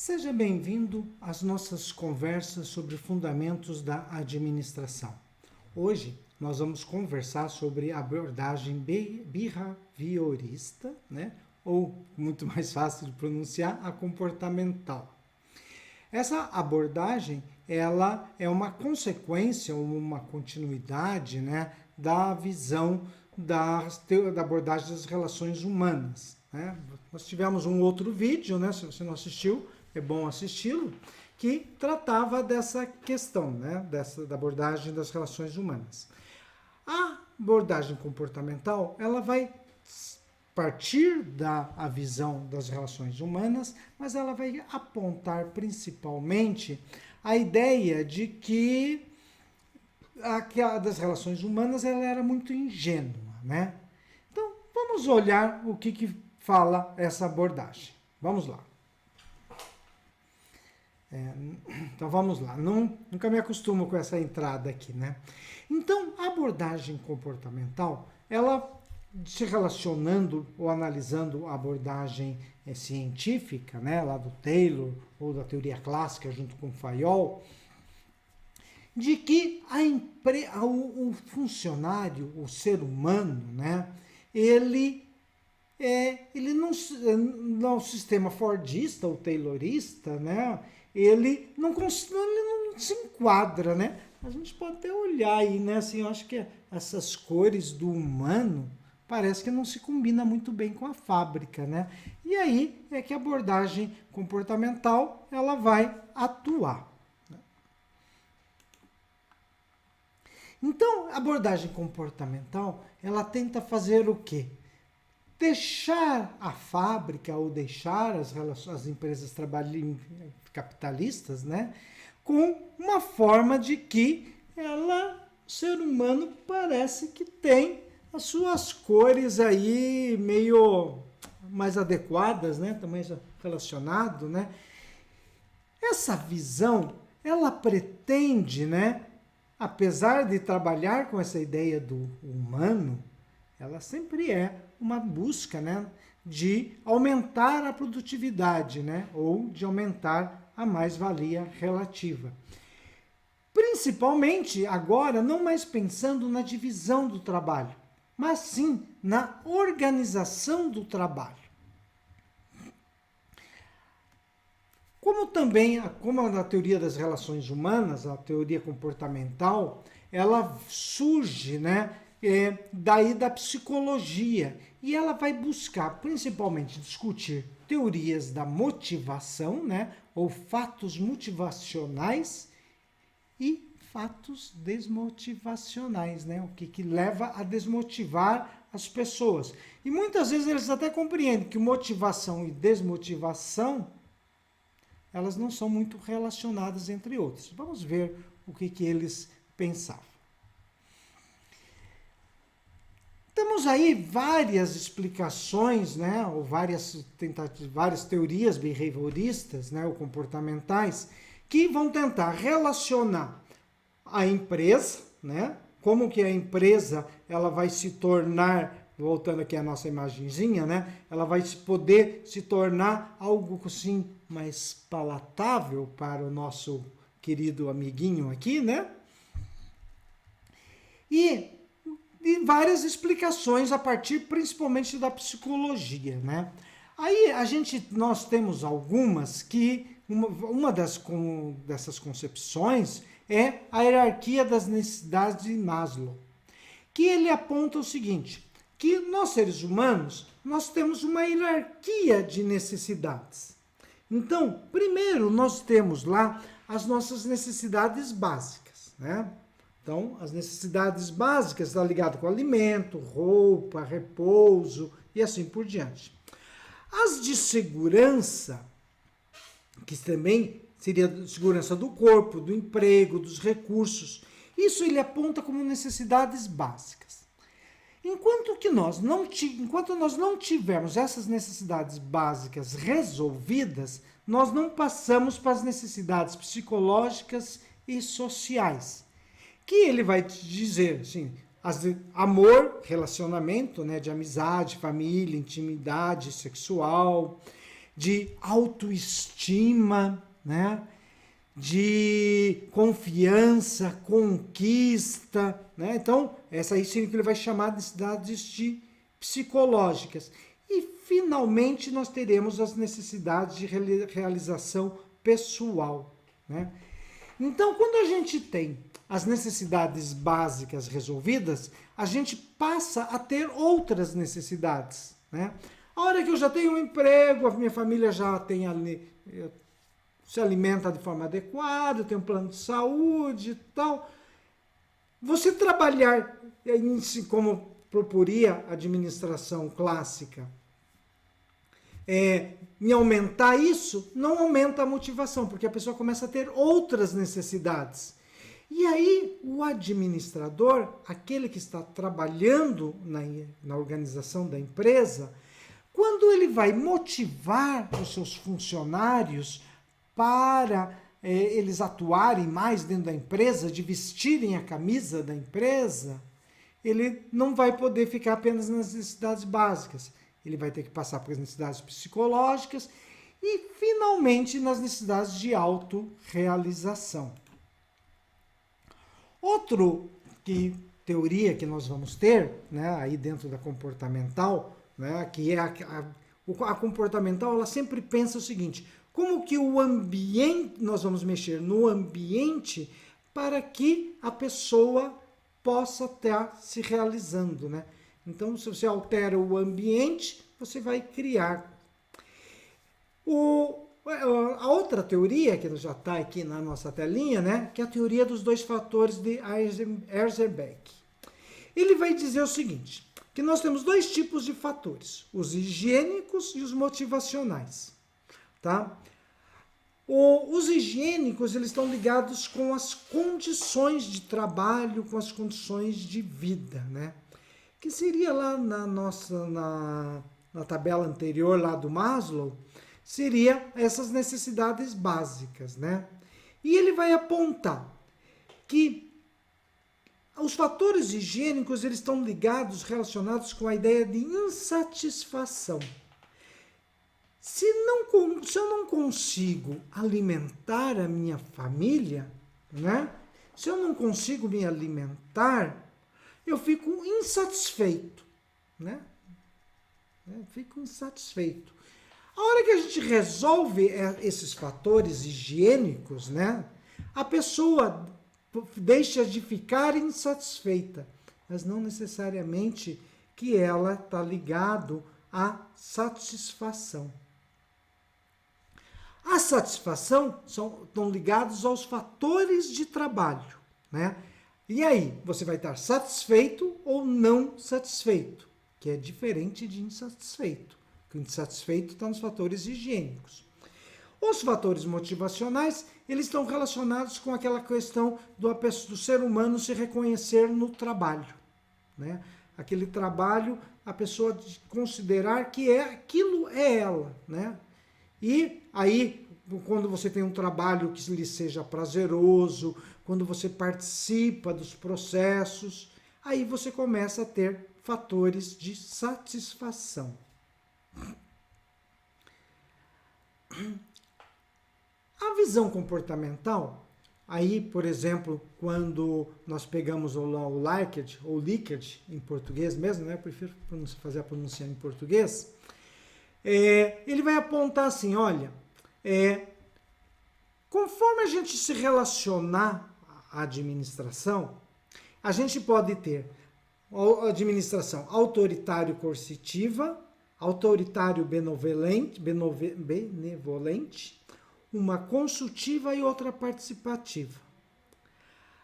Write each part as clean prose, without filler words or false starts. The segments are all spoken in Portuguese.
Seja bem-vindo às nossas conversas sobre fundamentos da administração. Hoje nós vamos conversar sobre a abordagem behaviorista, né? Ou, muito mais fácil de pronunciar, a comportamental. Essa abordagem, ela é uma consequência, uma continuidade, né, da visão da abordagem das relações humanas, né? Nós tivemos um outro vídeo, né, se você não assistiu, é bom assisti-lo, que tratava dessa questão, né, da abordagem das relações humanas. A abordagem comportamental, ela vai partir da visão das relações humanas, mas ela vai apontar principalmente a ideia de que a das relações humanas ela era muito ingênua, né? Então, vamos olhar o que fala essa abordagem. Vamos lá. Então vamos lá, nunca me acostumo com essa entrada aqui, né? Então, a abordagem comportamental, ela se relacionando ou analisando a abordagem científica, né, lá do Taylor ou da teoria clássica junto com Fayol, de que o funcionário, o ser humano, né, ele não, no sistema fordista ou taylorista, né, ele não se enquadra, né? A gente pode até olhar aí, né? Assim, eu acho que essas cores do humano parece que não se combina muito bem com a fábrica, né? E aí é que a abordagem comportamental ela vai atuar. Então, a abordagem comportamental ela tenta fazer o quê? Deixar a fábrica ou deixar as empresas capitalistas, né, com uma forma de que o ser humano parece que tem as suas cores aí meio mais adequadas, né, também relacionado, né. Essa visão, ela pretende, né, apesar de trabalhar com essa ideia do humano, ela sempre é uma busca, né, de aumentar a produtividade, né, ou de aumentar a mais-valia relativa. Principalmente agora, não mais pensando na divisão do trabalho, mas sim na organização do trabalho. Como na teoria das relações humanas, a teoria comportamental, ela surge, né, daí da psicologia, e ela vai buscar principalmente discutir teorias da motivação, né, ou fatos motivacionais e fatos desmotivacionais, né, o que leva a desmotivar as pessoas. E muitas vezes eles até compreendem que motivação e desmotivação elas não são muito relacionadas entre outras. Vamos ver o que eles pensavam. Temos aí várias explicações, né, ou várias teorias behavioristas, né, ou comportamentais, que vão tentar relacionar a empresa, né, como que a empresa ela vai se tornar, voltando aqui à nossa imagenzinha, né, ela vai poder se tornar algo assim mais palatável para o nosso querido amiguinho aqui, né? E várias explicações a partir principalmente da psicologia, né? Aí nós temos algumas que uma dessas concepções é a hierarquia das necessidades de Maslow, que ele aponta o seguinte, que nós seres humanos nós temos uma hierarquia de necessidades. Então, primeiro nós temos lá as nossas necessidades básicas, né? Então, as necessidades básicas estão ligadas com alimento, roupa, repouso e assim por diante. As de segurança, que também seria a segurança do corpo, do emprego, dos recursos, isso ele aponta como necessidades básicas. Enquanto nós não tivermos essas necessidades básicas resolvidas, nós não passamos para as necessidades psicológicas e sociais. Que ele vai te dizer, assim, amor, relacionamento, né, de amizade, família, intimidade sexual, de autoestima, né? De confiança, conquista, né? Então, essa aí sim que ele vai chamar de necessidades psicológicas. E, finalmente, nós teremos as necessidades de realização pessoal, né? Então, quando a gente tem as necessidades básicas resolvidas, a gente passa a ter outras necessidades, né? A hora que eu já tenho um emprego, a minha família já tem ali, se alimenta de forma adequada, eu tenho um plano de saúde e tal. Você trabalhar, como proporia a administração clássica, em aumentar isso, não aumenta a motivação, porque a pessoa começa a ter outras necessidades. E aí, o administrador, aquele que está trabalhando na organização da empresa, quando ele vai motivar os seus funcionários para eles atuarem mais dentro da empresa, de vestirem a camisa da empresa, ele não vai poder ficar apenas nas necessidades básicas. Ele vai ter que passar por necessidades psicológicas e, finalmente, nas necessidades de autorrealização. Outra teoria que nós vamos ter, né, aí dentro da comportamental, né, que é a comportamental, ela sempre pensa o seguinte: como que o ambiente, nós vamos mexer no ambiente para que a pessoa possa estar se realizando, né? Então, se você altera o ambiente, você vai criar. A outra teoria, que já está aqui na nossa telinha, né, que é a teoria dos dois fatores de Heisenberg. Ele vai dizer o seguinte, que nós temos dois tipos de fatores, os higiênicos e os motivacionais. Tá? Os higiênicos, eles estão ligados com as condições de trabalho, com as condições de vida, né? Que seria lá na tabela anterior lá do Maslow, seria essas necessidades básicas, né? E ele vai apontar que os fatores higiênicos, eles estão ligados, relacionados com a ideia de insatisfação. Se eu não consigo alimentar a minha família, né? Se eu não consigo me alimentar, eu fico insatisfeito, né? Fico insatisfeito. A hora que a gente resolve esses fatores higiênicos, né? A pessoa deixa de ficar insatisfeita, mas não necessariamente que ela está ligado à satisfação. A satisfação estão ligados aos fatores de trabalho, né? E aí, você vai estar satisfeito ou não satisfeito, que é diferente de insatisfeito. O insatisfeito está nos fatores higiênicos. Os fatores motivacionais, eles estão relacionados com aquela questão do ser humano se reconhecer no trabalho, né? Aquele trabalho, a pessoa considerar que aquilo é ela, né? E aí, quando você tem um trabalho que lhe seja prazeroso, quando você participa dos processos, aí você começa a ter fatores de satisfação. A visão comportamental, aí, por exemplo, quando nós pegamos o Likert, ou Likert em português mesmo, né? Eu prefiro fazer a pronúncia em português, ele vai apontar assim, olha, conforme a gente se relacionar à administração, a gente pode ter a administração autoritário-coercitiva, autoritário-benevolente, uma consultiva e outra participativa.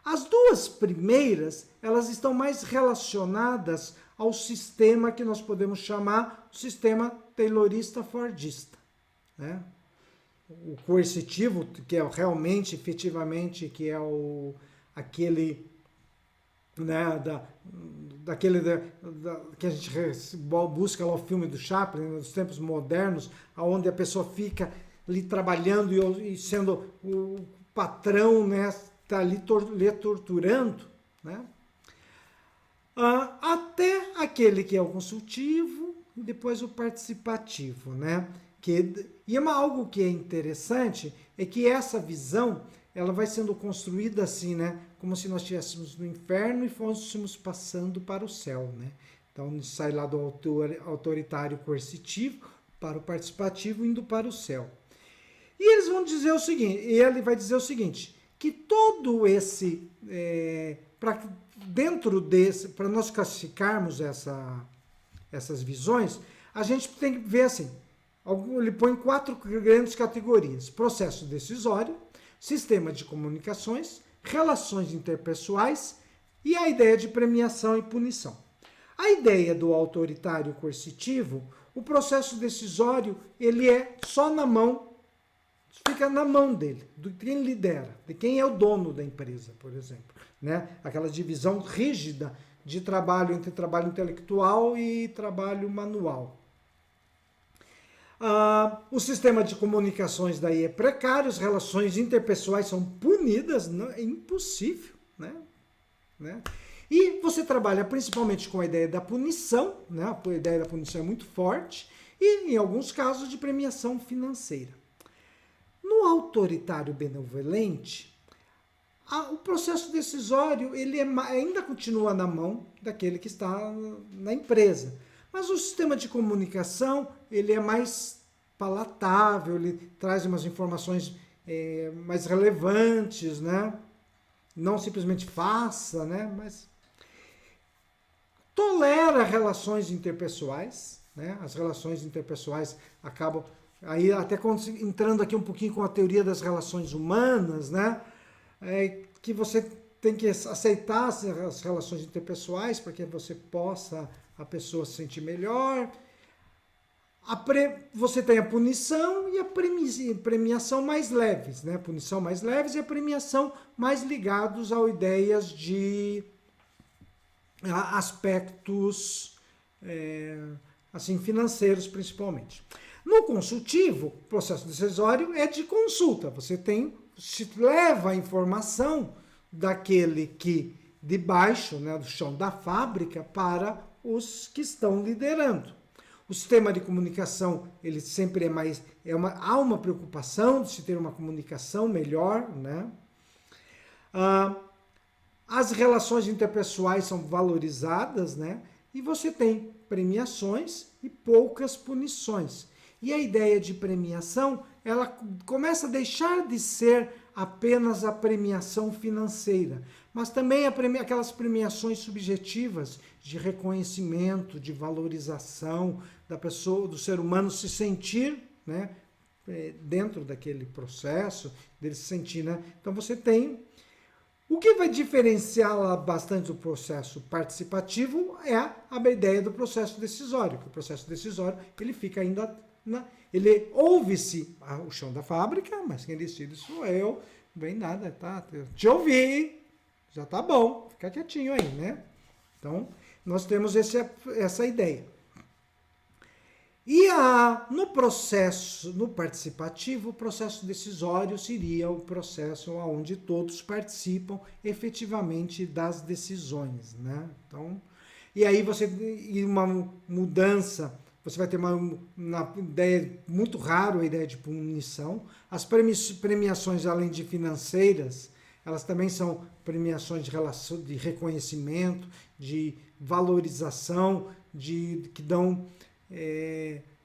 As duas primeiras, elas estão mais relacionadas ao sistema que nós podemos chamar o sistema taylorista-fordista, né? O coercitivo, que é realmente, efetivamente, que é aquele, né, que a gente busca lá o filme do Chaplin, nos tempos modernos, onde a pessoa fica ali trabalhando e sendo o patrão, né, está ali lhe torturando, né? Até aquele que é o consultivo e depois o participativo, né? Algo que é interessante é que essa visão ela vai sendo construída assim, né? Como se nós estivéssemos no inferno e fôssemos passando para o céu, né? Então, sai lá do autoritário coercitivo para o participativo, indo para o céu. E eles vão dizer o seguinte, ele vai dizer o seguinte, que todo esse, dentro desse, para nós classificarmos essas visões, a gente tem que ver assim, ele põe 4 grandes categorias: processo decisório, sistema de comunicações, relações interpessoais e a ideia de premiação e punição. A ideia do autoritário coercitivo, o processo decisório, ele é só na mão, fica na mão dele, de quem lidera, de quem é o dono da empresa, por exemplo, né? Aquela divisão rígida de trabalho entre trabalho intelectual e trabalho manual. O sistema de comunicações daí é precário, as relações interpessoais são punidas, não, é impossível, né? E você trabalha principalmente com a ideia da punição, né? A ideia da punição é muito forte, e em alguns casos de premiação financeira. No autoritário benevolente, o processo decisório ele ainda continua na mão daquele que está na empresa. Mas o sistema de comunicação ele é mais palatável, ele traz umas informações mais relevantes, né? Não simplesmente faça, né? Mas tolera relações interpessoais, né? As relações interpessoais acabam aí até entrando aqui um pouquinho com a teoria das relações humanas, né? Que você tem que aceitar as relações interpessoais para que a pessoa se sentir melhor. Você tem a punição e a premiação mais leves, né? Punição mais leves e a premiação mais ligados a ideias de aspectos assim financeiros principalmente. No consultivo, o processo decisório é de consulta. Você leva a informação daquele que de baixo, né, do chão da fábrica, para os que estão liderando. O sistema de comunicação, ele sempre há uma preocupação de se ter uma comunicação melhor, né? As relações interpessoais são valorizadas, né? E você tem premiações e poucas punições. E a ideia de premiação, ela começa a deixar de ser apenas a premiação financeira, mas também aquelas premiações subjetivas de reconhecimento, de valorização da pessoa, do ser humano se sentir, né, dentro daquele processo, dele se sentir, né? Então você tem o que vai diferenciar bastante o processo participativo é a ideia do processo decisório, que o processo decisório ele fica ainda ele ouve-se o chão da fábrica, mas quem decide sou eu, bem nada, tá? Te ouvi, já tá bom, fica quietinho aí, né? Então, nós temos essa ideia. E no participativo, o processo decisório seria o processo onde todos participam efetivamente das decisões, né? Então, e aí uma mudança. Você vai ter uma ideia, muito raro a ideia de punição. As premiações, além de financeiras, elas também são premiações de reconhecimento, de valorização, que dão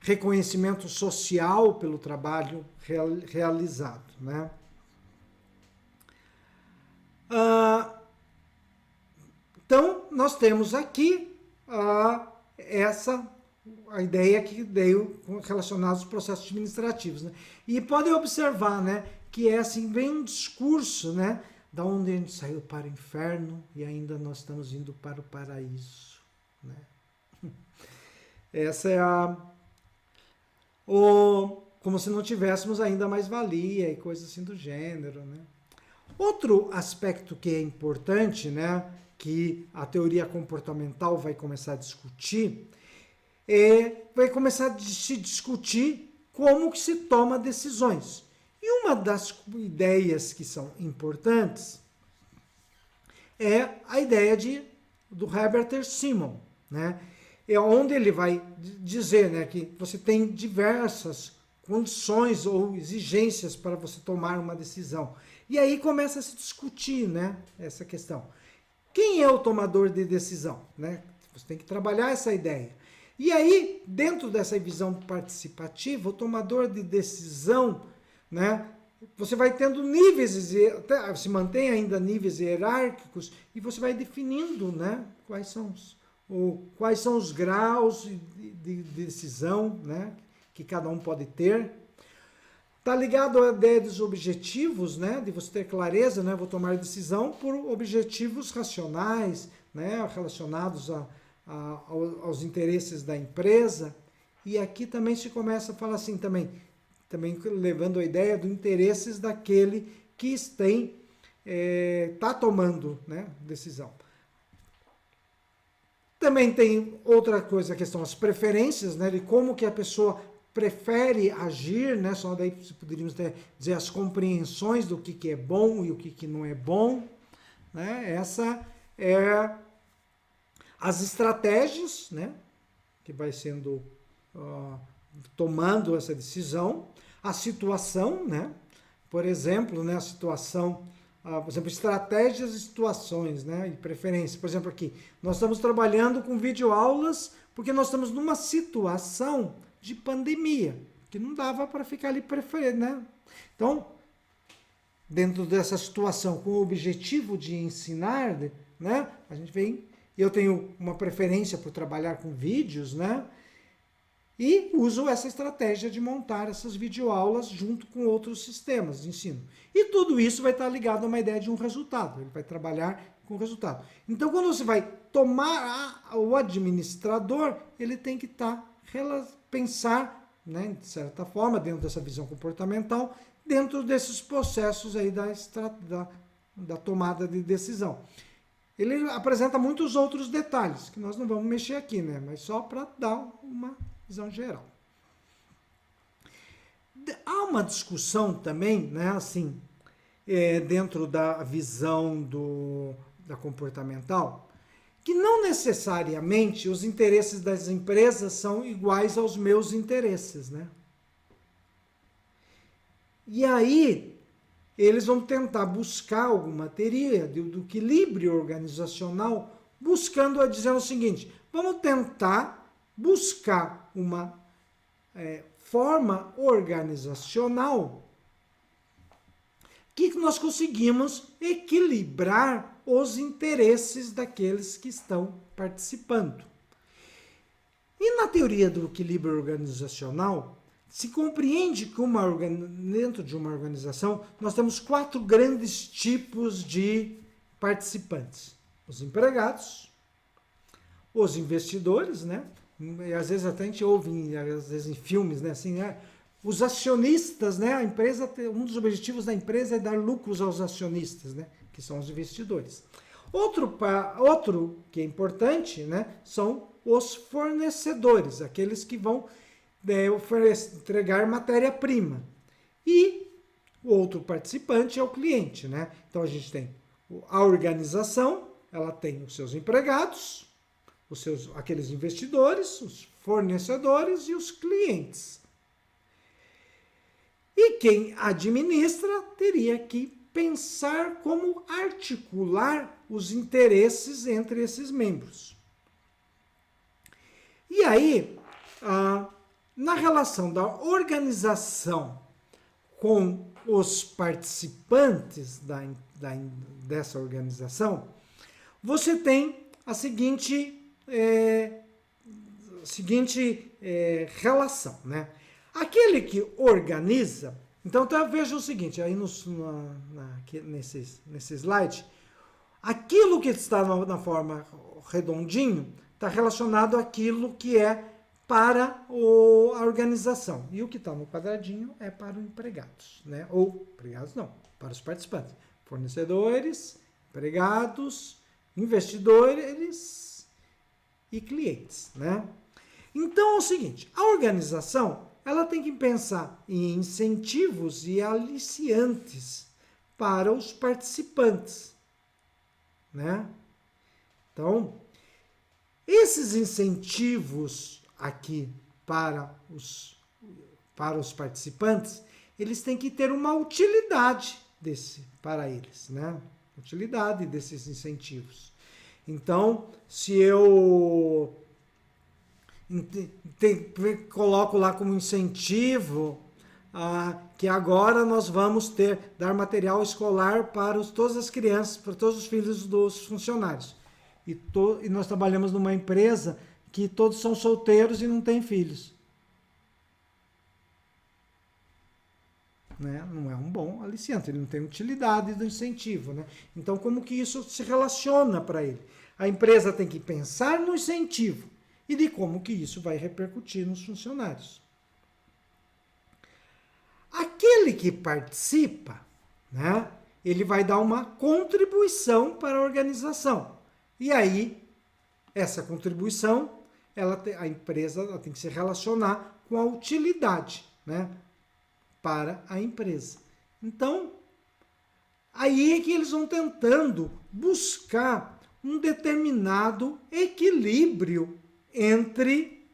reconhecimento social pelo trabalho realizado, né? Então, nós temos aqui a ideia que deu relacionada aos processos administrativos, né? E podem observar, né, que assim, vem um discurso, né, da onde a gente saiu para o inferno e ainda nós estamos indo para o paraíso, né? Essa é como se não tivéssemos ainda mais valia e coisas assim do gênero, né? Outro aspecto que é importante, né, que a teoria comportamental vai começar a discutir, vai começar a se discutir como que se toma decisões. E uma das ideias que são importantes é a ideia do Herbert Simon, né? É onde ele vai dizer, né, que você tem diversas condições ou exigências para você tomar uma decisão. E aí começa a se discutir, né, essa questão. Quem é o tomador de decisão? Né? Você tem que trabalhar essa ideia. E aí, dentro dessa visão participativa, o tomador de decisão, né, você vai tendo níveis, se mantém ainda níveis hierárquicos, e você vai definindo, né, quais são os graus de decisão, né, que cada um pode ter. Está ligado à ideia dos objetivos, né, de você ter clareza, né, vou tomar decisão por objetivos racionais, né, relacionados aos interesses da empresa. E aqui também se começa a falar assim também levando a ideia dos interesses daquele que está tomando, né, decisão. Também tem outra coisa, a questão das preferências, né, de como que a pessoa prefere agir, né, só daí poderíamos dizer as compreensões do que é bom e o que não é bom, né, essa é as estratégias, né, que vai sendo tomando essa decisão, a situação, né, por exemplo, né, a situação, por exemplo, estratégias e situações, né, e preferências. Por exemplo, aqui, nós estamos trabalhando com videoaulas porque nós estamos numa situação de pandemia, que não dava para ficar ali preferindo, né? Então, dentro dessa situação, com o objetivo de ensinar, né, a gente vem, eu tenho uma preferência por trabalhar com vídeos, né, e uso essa estratégia de montar essas videoaulas junto com outros sistemas de ensino. E tudo isso vai estar ligado a uma ideia de um resultado, ele vai trabalhar com o resultado. Então, quando você vai tomar o administrador, ele tem que pensar, né, de certa forma, dentro dessa visão comportamental, dentro desses processos aí da tomada de decisão. Ele apresenta muitos outros detalhes, que nós não vamos mexer aqui, né, mas só para dar uma visão geral. Há uma discussão também, né, assim, dentro da visão da comportamental, que não necessariamente os interesses das empresas são iguais aos meus interesses, né? E aí, eles vão tentar buscar alguma teoria do equilíbrio organizacional, dizendo o seguinte, vamos tentar buscar uma forma organizacional que nós conseguimos equilibrar os interesses daqueles que estão participando. E na teoria do equilíbrio organizacional, se compreende que dentro de uma organização nós temos 4 grandes tipos de participantes. Os empregados, os investidores, né? E às vezes até a gente ouve, às vezes em filmes, né? Assim, os acionistas, né? A empresa, um dos objetivos da empresa é dar lucros aos acionistas, né? Que são os investidores. Outro que é importante, né? São os fornecedores, aqueles que vão entregar matéria-prima. E o outro participante é o cliente, né? Então a gente tem a organização, ela tem os seus empregados, aqueles investidores, os fornecedores e os clientes. E quem administra teria que pensar como articular os interesses entre esses membros. E aí, na relação da organização com os participantes dessa organização, você tem a seguinte relação, né? Aquele que organiza, então veja o seguinte, aí nesse slide, aquilo que está na forma redondinho está relacionado àquilo que é para a organização. E o que está no quadradinho é para os empregados, né? Ou empregados não, para os participantes. Fornecedores, empregados, investidores e clientes, né? Então é o seguinte, a organização ela tem que pensar em incentivos e aliciantes para os participantes, né? Então, esses incentivos aqui para os para os participantes, eles têm que ter uma utilidade para eles, né? Utilidade desses incentivos. Então, se eu coloco lá como incentivo que agora nós vamos dar material escolar para todas as crianças, para todos os filhos dos funcionários. E nós trabalhamos numa empresa que todos são solteiros e não têm filhos. Né? Não é um bom aliciante, ele não tem utilidade do incentivo. Né? Então, como que isso se relaciona para ele? A empresa tem que pensar no incentivo e de como que isso vai repercutir nos funcionários. Aquele que participa, né, ele vai dar uma contribuição para a organização. E aí, essa contribuição, a empresa tem que se relacionar com a utilidade, né, para a empresa. Então, aí é que eles vão tentando buscar um determinado equilíbrio entre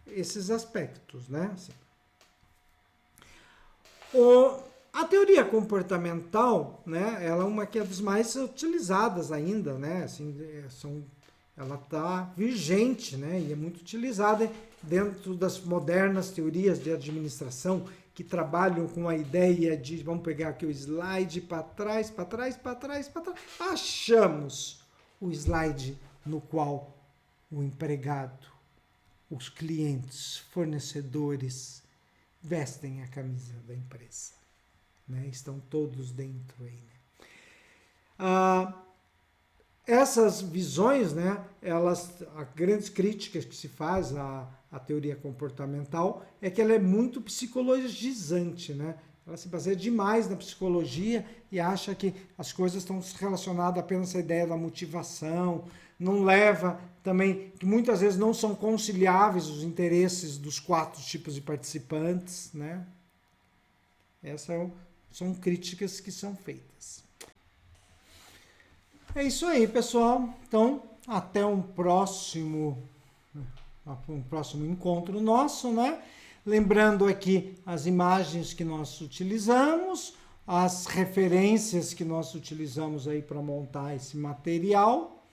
esses aspectos, né? Assim. A teoria comportamental, né? Ela é uma das mais utilizadas ainda, né? Assim, ela está vigente, né? E é muito utilizada dentro das modernas teorias de administração que trabalham com a ideia de, vamos pegar aqui o slide para trás, achamos o slide no qual o empregado, os clientes, fornecedores vestem a camisa da empresa. Né? Estão todos dentro aí. Né? Essas visões, né, as grandes críticas que se faz à teoria comportamental é que ela é muito psicologizante, né? Ela se baseia demais na psicologia e acha que as coisas estão relacionadas apenas à ideia da motivação, não leva também, que muitas vezes não são conciliáveis os interesses dos 4 tipos de participantes, né? Essas são críticas que são feitas. É isso aí, pessoal. Então, até um próximo encontro nosso, né? Lembrando aqui as imagens que nós utilizamos, as referências que nós utilizamos aí para montar esse material.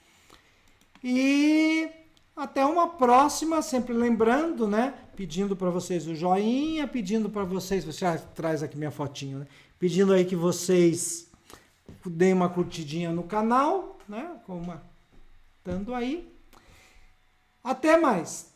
E até uma próxima, sempre lembrando, né? Pedindo para vocês o joinha, pedindo para vocês, você traz aqui minha fotinho, né? Pedindo aí que vocês deem uma curtidinha no canal, né? Dando aí. Até mais!